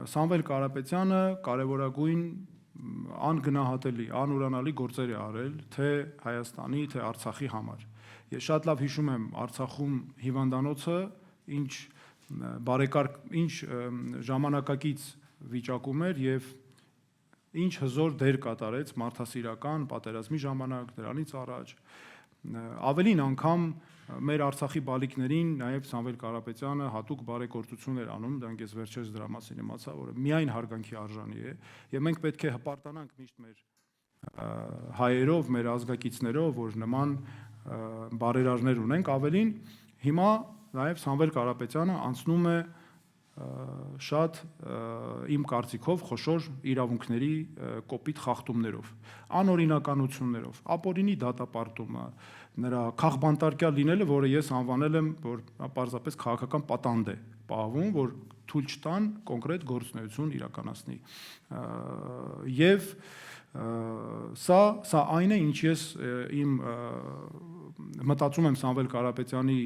Սամվել Կարապետյանը կարևորագույն անգնահատելի, անուրանալի գործեր է արել թե Հայաստանի, թե Արցախի համար։ Ես շատ լավ հիշում եմ Արցախում հիվանդանոցը, ինչ բարեկարգ, ինչ ժամանակակից վիճակում էր եւ ինչ հզոր դեր կատարեց մարդասիրական պատերազմի ժամանակ, դրանից առաջ։ Ավելին անգամ մեր Արցախի բալիկներին նաև Սամվել Կարապետյանը հատուկ բարեգործություն էր անում, դրանք ես վերջերս դրա մասին իմացա, որը միայն հարգանքի արժանի է, եւ մենք պետք է հպարտանանք միշտ մեր հայերով, մեր ազգակիցներով, որ նման բարերարներ ունենք, ավելին հիմա նաև Սամվել Կարապետյանը անցնում է շատ իմ կարծիքով խոշոր իրավունքների կոպիտ խախտումներով, անօրինականություններով, ապօրինի դատապարտումը, նրա քաղբանտարկյալ լինելը, որը ես անվանել եմ, որ պարզապես քաղաքական պատանդ է պահվում, որ թույլ չտան կոնկրետ գործունեություն իրականացնի։ Եվ սա այն է, ինչ ես իմ մտածում եմ Սամվել Կարապետյանի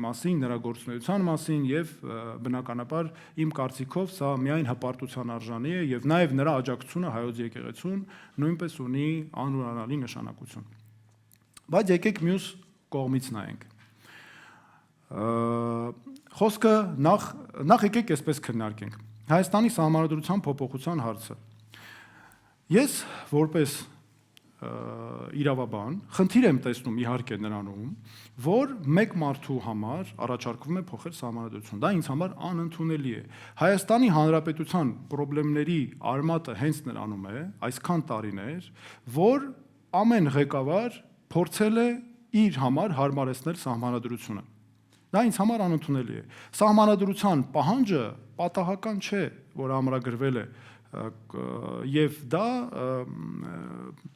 մասին, նրա գործունեության մասին եւ բնականաբար իմ կարծիքով սա միայն հպարտության արժանի է եւ նաեւ նրա աջակցությունը հայոց եկեղեցուն նույնպես ունի անուրանալի նշանակություն։ Բայց եկեք մյուս կողմից նայենք։ Խոսքը նախ եկեք այսպես քննարկենք։ Հայաստանի Սահմանադրության փոփոխության հարցը։ Ես որպես իրավաբան խնդիր եմ տեսնում իհարկե նրանում, որ մեկ մարդու համար առաջարկվում է փոխել Սահմանադրություն։ Դա ինձ համար անընդունելի է։ Հայաստանի Հանրապետության խնդիրների արմատը հենց նրանում է, այսքան տարիներ, որ ամեն ղեկավար փորձել է իր համար հարմարեցնել Սահմանադրությունը։ Դա ինձ համար անընդունելի է։ Սահմանադրության պահանջը պատահական չէ, որ ամրագրվել է եւ դա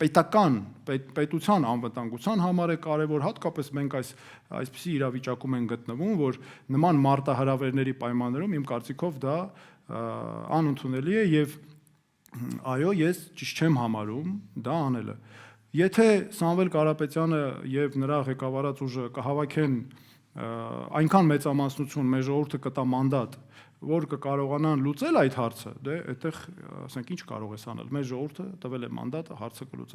պետության անվտանգության համար է կարևոր, հատկապես մենք այսպիսի իրավիճակում ենք գտնվում, որ նման մարտահրավերների պայմաններում իմ կարծիքով դա անընդունելի է եւ այո, ես ճիշտ չեմ համարում դա անելը։ Եթե Սամվել Կարապետյանը եւ նրա ղեկավարած ուժը կհավաքեն այնքան մեծամասնություն, մեր ժողովուրդը կտա մանդատ, որ կկարողանան լուծել այդ հարցը, դե այդտեղ ասենք ինչ կարող ես անել։ Մեր ժողովուրդը տվել է մանդատը, հարցը կլուծեն։